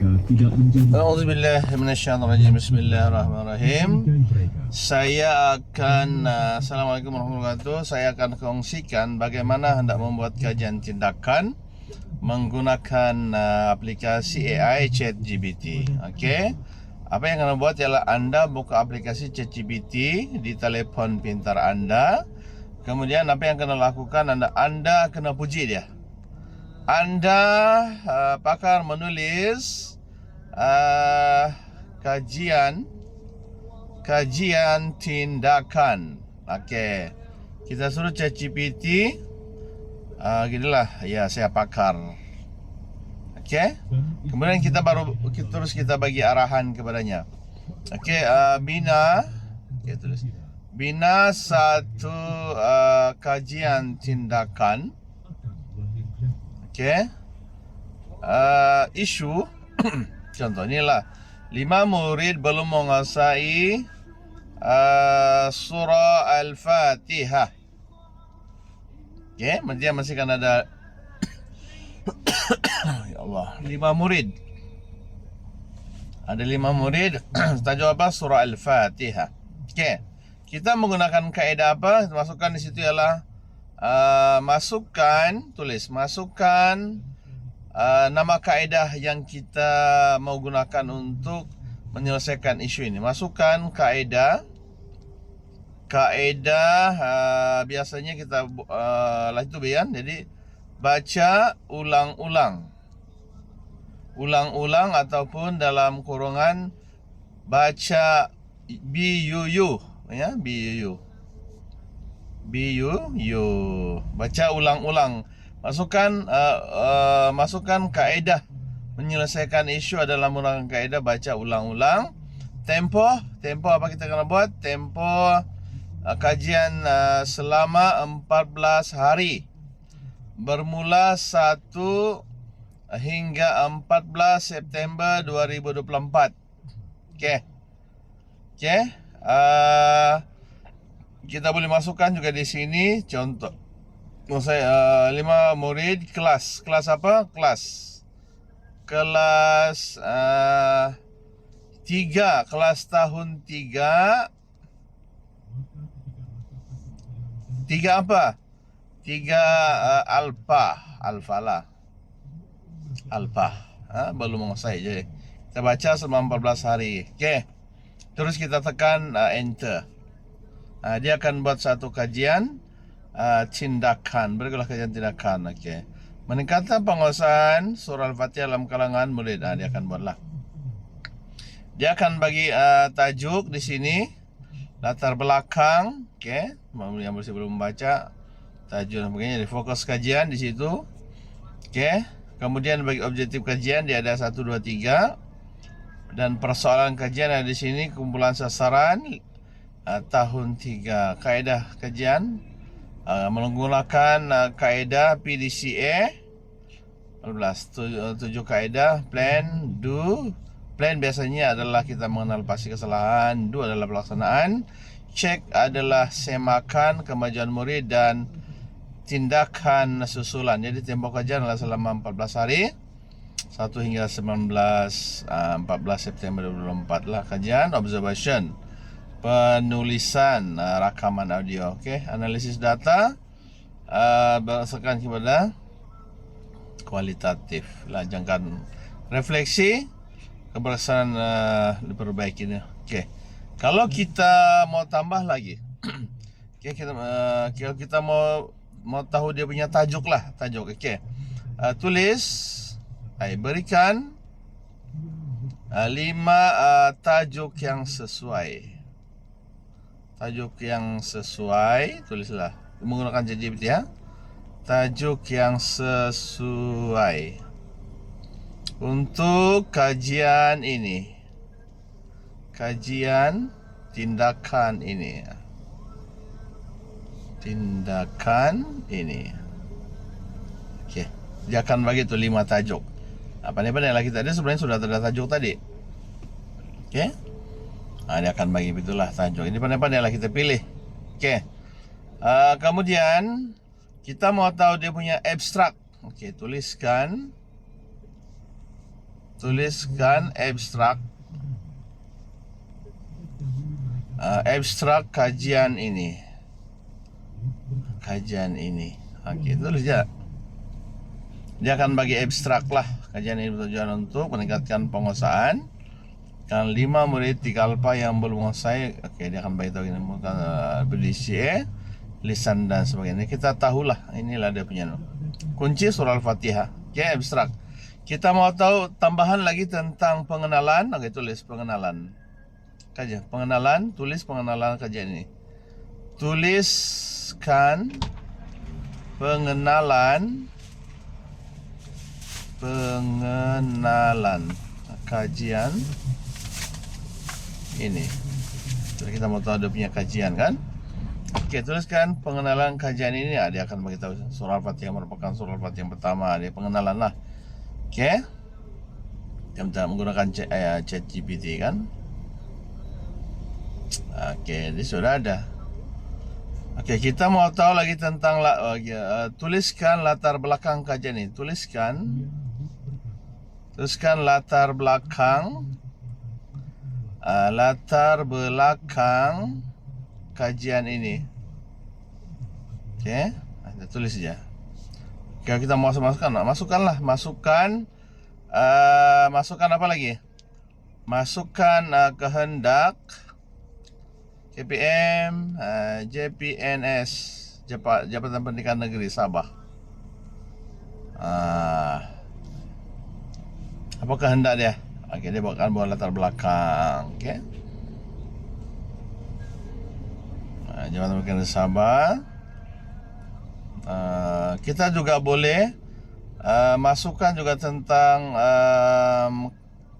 Auzubillah minasyaitonirrajim. Bismillahirrahmanirrahim. Saya akan Assalamualaikum warahmatullahi wabarakatuh. Saya akan kongsikan bagaimana hendak membuat kajian tindakan menggunakan aplikasi AI ChatGPT. Okey. Apa yang anda buat ialah anda buka aplikasi ChatGPT di telefon pintar anda. Kemudian apa yang kena lakukan, anda kena puji dia. Anda pakar menulis kajian tindakan. Okey. Kita suruh ChatGPT ginilah, ya saya pakar. Okey. Kemudian kita bagi arahan kepadanya. Okey, bina, tulis. Bina satu kajian tindakan. Okey. Isu contoh inilah 5 murid belum menguasai surah Al-Fatihah. Okey, dia masih kan ada ya Allah, 5 murid. Ada 5 murid tajuk apa? Surah Al-Fatihah. Okey. Kita menggunakan kaedah apa? Masukkan di situ ialah masukkan nama kaedah yang kita mau gunakan untuk menyelesaikan isu ini. Masukkan kaedah biasanya kita lah itu bayan. Jadi baca ulang-ulang ataupun dalam kurungan baca BUU ya, BUU baca ulang-ulang. Masukkan kaedah menyelesaikan isu adalah menggunakan kaedah baca ulang-ulang. Tempo apa kita kena buat? Tempo kajian selama 14 hari. Bermula 1 hingga 14 September 2024. Okey. Kita boleh masukkan juga di sini contoh. Saya 5 murid kelas apa? Kelas 3, kelas tahun 3 apa? 3 Alpha. Belum menguasai je. Kita baca selama 14 hari. Okey. Terus kita tekan enter. Dia akan buat satu kajian tindakan. Berikulah kajian tindakan. Okey. Meningkatkan penguasaan surah Al-Fatihah dalam kalangan murid. Dia akan buatlah. Dia akan bagi tajuk di sini, latar belakang, okey, yang masih belum membaca tajuk dan sebagainya. Jadi fokus kajian di situ. Okey. Kemudian bagi objektif kajian dia ada 1 2 3 dan persoalan kajian ada di sini, kumpulan sasaran tahun 3. Kaedah kajian menggunakan kaedah PDCA 7 kaedah. Plan, do. Plan biasanya adalah kita mengenal pasti kesalahan. Do adalah pelaksanaan. Check adalah semakan kemajuan murid. Dan tindakan susulan. Jadi tempoh kajian adalah selama 14 hari 1 hingga 14 September 2024 lah kajian. Observation, penulisan rakaman audio. Okey, analisis data berdasarkan kepada kualitatif lah, jangkaan refleksi keberhasilan diperbaiki ni. Okey, kalau kita mau tambah lagi okey, kita mau tahu dia punya tajuk. Okey, tulis, berikan 5 tajuk yang sesuai. Tulislah menggunakan ChatGPT ya. Tajuk yang sesuai untuk kajian ini. Kajian tindakan ini. Okey. Dia akan bagi tu 5 tajuk. Pandai-pandai lah kita. Dia sebenarnya sudah ada tajuk tadi. Okey. Dia akan bagi begitulah tajuk. Ini pandai-pandai lah kita pilih. Okey. Kemudian kita mau tahu dia punya abstrak. Okey, tuliskan tuliskan abstrak kajian ini. Oke, tulis ya. Dia akan bagi abstrak lah. Kajian ini bertujuan untuk meningkatkan penguasaan kan 5 murid 3 alfa yang belum menguasai. Oke, dia akan bagi tahu ini berdisi lisan dan sebagainya. Kita tahulah, inilah dia punya kunci surah Al-Fatihah. Oke, abstrak. Kita mau tahu tambahan lagi tentang pengenalan. Oke, tulis pengenalan. Kajian pengenalan, tulis pengenalan kajian ini. Tuliskan pengenalan kajian ini. Jadi kita mau tahu dia punya kajian kan? Oke, tuliskan pengenalan kajian ini. Dia akan beritahu surah Al-Fatihah merupakan surah Al-Fatihah yang pertama. Dia pengenalan lah. Oke, kita menggunakan ChatGPT kan? Oke, ini sudah ada. Oke, kita mau tahu lagi tentang tuliskan latar belakang kajian ini. Tuliskan latar belakang kajian ini. Oke, kita tulis saja. Oke, kita mau masukkan apa lagi? Masukkan kehendak KPM JPNS Jabatan Pendidikan Negeri Sabah. Apa kehendak dia? Oke, dia akan buat latar belakang. Oke. Jabatan Pendidikan Negeri Sabah. Kita juga boleh masukkan juga tentang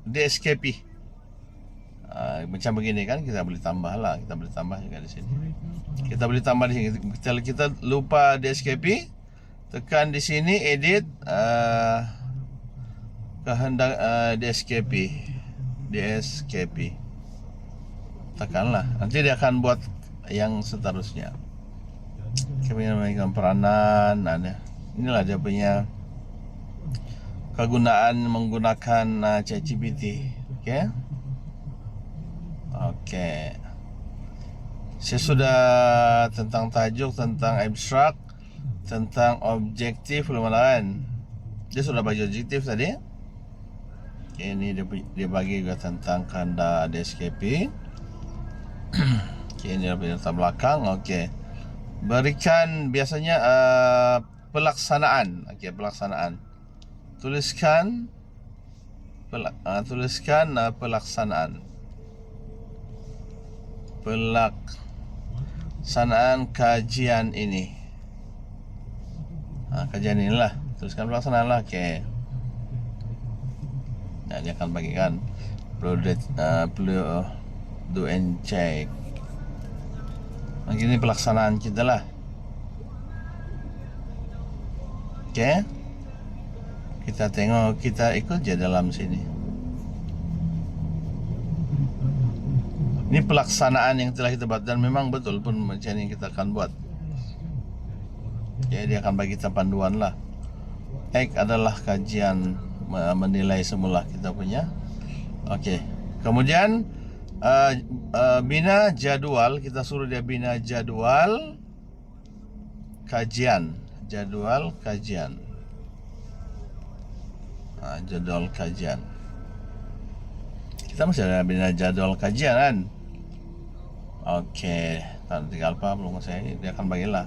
DSKP. Macam begini kan, kita boleh tambah lah. Kita boleh tambah juga di sini. Kita boleh tambah di sini. Kita lupa DSKP, tekan di sini edit kehendak DSKP. Tekanlah. Nanti dia akan buat yang seterusnya. Kami memberikan peranan. Inilah dia punya kegunaan menggunakan ChatGPT. Oke. Oke. Saya sudah tentang tajuk, tentang abstrak, tentang objektif belum ada kan? Dia sudah bagi objektif tadi. Oke, ini dia bagi juga tentang kehendak DSKP. Oke, ini latar belakang. Oke. Berikan biasanya pelaksanaan. Oke, pelaksanaan. Tuliskan pelaksanaan kajian ini. Kajian inilah. Tuliskan pelaksanaan lah. Oke. Nah, dia akan bagikan perlu do and check. Ini pelaksanaan kita lah. Oke. Kita tengok, kita ikut je dalam sini. Ini pelaksanaan yang telah kita buat dan memang betul pun macam yang kita akan buat. Jadi dia akan bagi kita panduan lah. X adalah kajian menilai semula kita punya. Oke. Kemudian bina jadwal, kita suruh dia bina jadwal kajian. Jadwal kajian. Jadwal kajian. Kita masih ada bina jadwal kajian kan. Oke, tinggal apa belum saya, dia akan bagilah.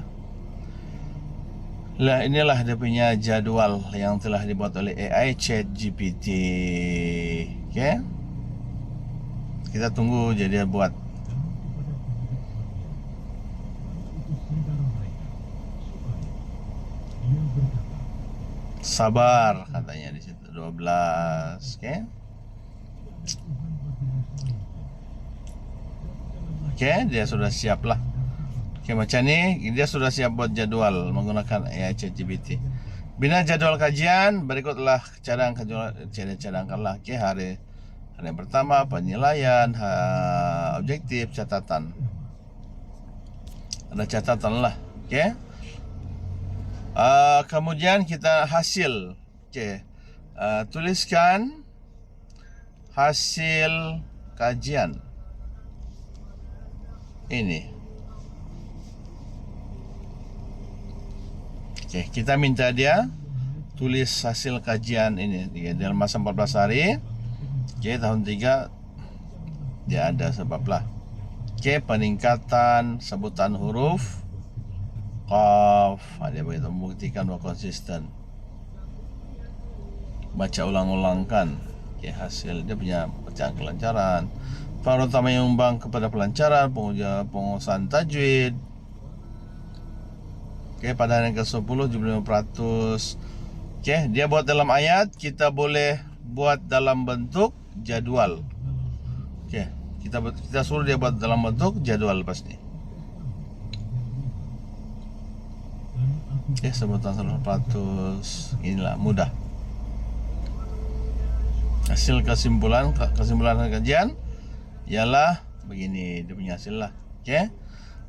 Lah, inilah dia punya jadwal yang telah dibuat oleh AI ChatGPT. Oke. Kita tunggu jadi dia buat. Sabar katanya di situ 12, oke. Oke, dia sudah siap lah. Oke, macam ni dia sudah siap buat jadwal menggunakan AI ChatGPT. Bina jadwal kajian, berikutlah cadangkanlah. Oke, hari yang pertama penilaian, objektif, catatan. Ada catatan lah. Oke. Kemudian kita hasil. Oke. Tuliskan hasil kajian ini. Oke, kita minta dia tulis hasil kajian ini dalam masa 14 hari. Oke, tahun 3 dia ada sebablah. Oke, peningkatan sebutan huruf qaf. Dia begitu membuktikan bahwa konsisten. Baca ulang-ulangkan. Oke, hasil dia punya bacaan kelancaran. Faktor utama yang menyumbang kepada pelancaran penguasaan tajwid. Oke, pada yang ke-10 75%. Oke, dia buat dalam ayat, kita boleh buat dalam bentuk jadual. Oke, kita suruh dia buat dalam bentuk jadual lepas ni. Oke, sebutan 100%. Inilah mudah. Hasil kesimpulan kajian ialah begini, dia punya hasil lah. Oke.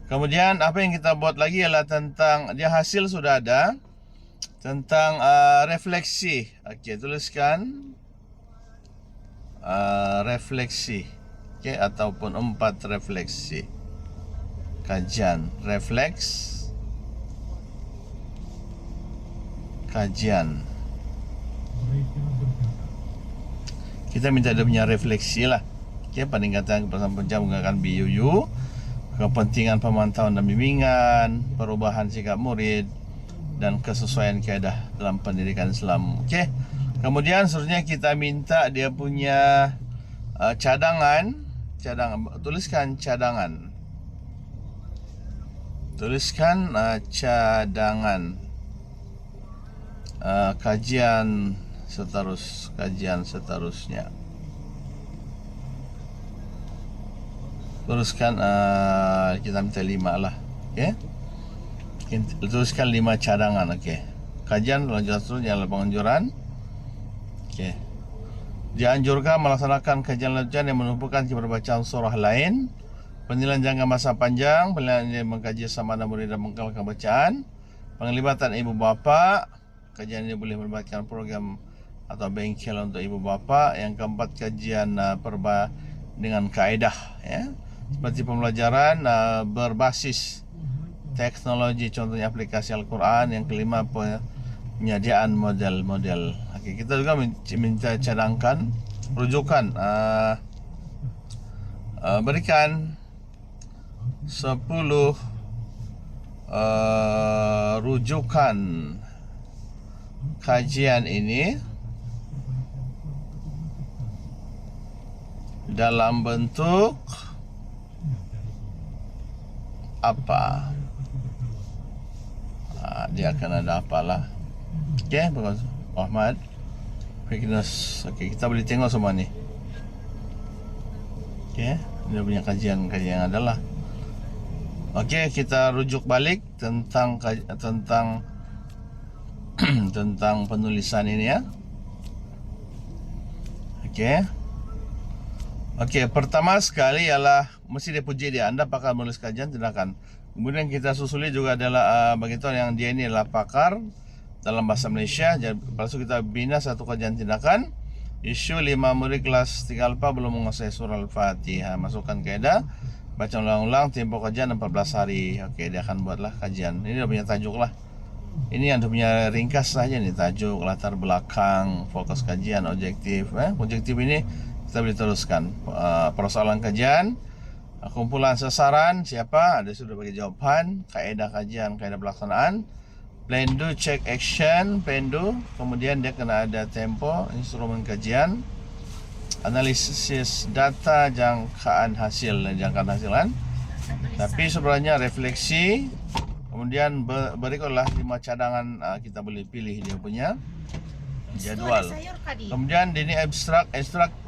Kemudian apa yang kita buat lagi ialah tentang dia hasil sudah ada tentang refleksi. Oke, tuliskan refleksi. Oke, ataupun 4 refleksi. Kajian, kajian. Kita minta dia punya refleksi lah. Oke, peningkatan kebersamaan pencap menggunakan BUU, kepentingan pemantauan dan bimbingan, perubahan sikap murid, dan kesesuaian kaedah dalam pendidikan Islam. Oke. Kemudian seterusnya kita minta dia punya cadangan. Tuliskan cadangan. Cadangan kajian seterusnya. Tuliskan kita minta 5 lah. Okey. Tuliskan 5 cadangan. Okey. Kajian seterusnya adalah penganjuran. Okey. Dianjurkan melaksanakan kajian lanjutan yang menumpukan keberbacaan surah lain, penilaian jangka masa panjang, penilaian yang mengkaji sama ada murid dan mengkaji bacaan, penglibatan ibu bapa. Kajian ini boleh melibatkan program atau bengkel untuk ibu bapa. Yang keempat, kajian dengan kaedah, ya, seperti pembelajaran berbasis teknologi, contohnya aplikasi Al-Quran. Yang kelima, penyediaan model-model. Okey, kita juga minta cadangkan rujukan, berikan 10 rujukan kajian ini dalam bentuk apa? Dia akan ada apalah. Okey, bagus. Ahmad Fitness. Okey, kita boleh tengok semua ni. Okey, dia punya kajian yang adalah. Okey, kita rujuk balik tentang tentang penulisan ini, ya. Okey. Okey, pertama sekali ialah mesti dia puji dia. Anda pakar menulis kajian, tindakan. Kemudian kita susuli juga adalah beritahu yang dia ini adalah pakar dalam bahasa Malaysia. Jadi lepas itu kita bina satu kajian tindakan. Isu 5 murid kelas 3 Alfa belum menguasai surah Al-Fatihah. Masukkan kaedah, baca ulang-ulang, tempoh kajian 14 hari. Okey, dia akan buatlah kajian. Ini dia punya tajuk lah. Ini yang dia punya ringkas saja nih, tajuk, latar belakang, fokus kajian, objektif. Objektif ini kita boleh teruskan. Persoalan kajian, kumpulan sasaran, siapa? Ada sudah bagi jawapan, kaedah kajian, kaedah pelaksanaan, plan do, check action, plan do. Kemudian dia kena ada tempo, instrumen kajian, analisis data, jangkaan hasil dan jangkaan hasilan. Tapi sebenarnya refleksi. Kemudian berikutlah 5 cadangan, kita boleh pilih dia punya jadual. Kemudian ini abstrak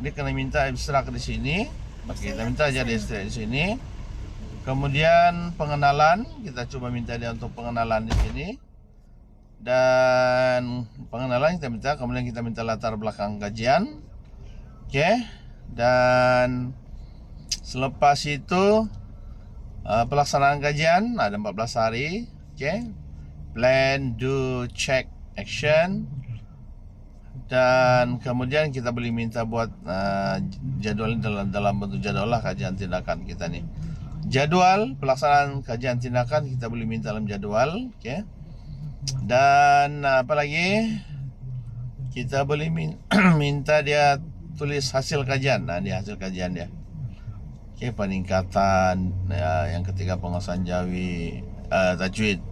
dia kena minta abstrak di sini. Okey, kita minta aja di sini. Kemudian pengenalan, kita coba minta dia untuk pengenalan di sini. Dan pengenalan kita minta, kemudian kita minta latar belakang kajian. Okey. Dan selepas itu pelaksanaan kajian ada 14 hari. Okey. Plan, do, check, action. Dan kemudian kita boleh minta buat jadwal dalam bentuk jadwal lah kajian tindakan kita nih. Jadwal pelaksanaan kajian tindakan kita boleh minta dalam jadwal, okay? Dan apa lagi? Kita boleh minta dia tulis hasil kajian. Nah, dia hasil kajian dia. Okay, peningkatan yang ketiga penguasaan jawi, tajwid,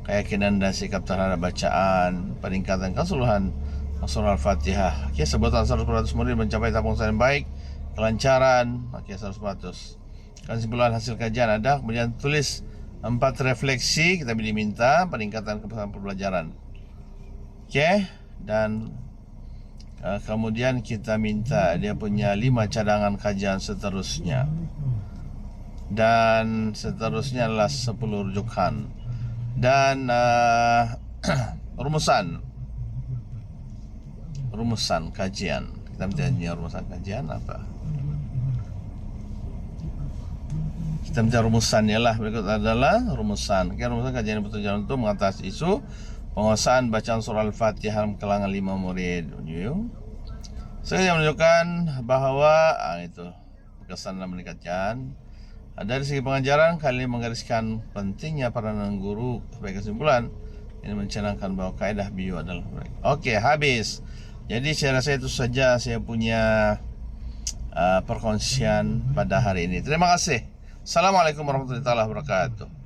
keyakinan dan sikap terhadap bacaan, peningkatan keseluruhan surah Al-Fatihah. Okay, sebutan 100% murid mencapai tahap penguasaan yang baik, kelancaran, okay, 100%. Kesimpulan hasil kajian ada, kemudian tulis 4 refleksi, kita boleh minta peningkatan kepesertaan pembelajaran. Okay, dan kemudian kita minta dia punya 5 cadangan kajian seterusnya. Dan seterusnya adalah 10 rujukan. Dan rumusan kajian. Kita minta rumusan kajian apa? Kita minta rumusannya lah. Berikut adalah rumusan. Rumusan kajian yang bertujuan untuk mengatasi isu penguasaan bacaan surah Al-Fatihah dalam kalangan 5 murid. Saya menunjukkan bahawa itu kesan dalam meningkatkan. Dari segi pengajaran, kali ini menggariskan pentingnya peranan guru. Sebagai kesimpulan, ini mencanangkan bahawa kaedah bio adalah baik. Okey, habis. Jadi saya rasa itu saja saya punya perkongsian pada hari ini. Terima kasih. Assalamualaikum warahmatullahi wabarakatuh.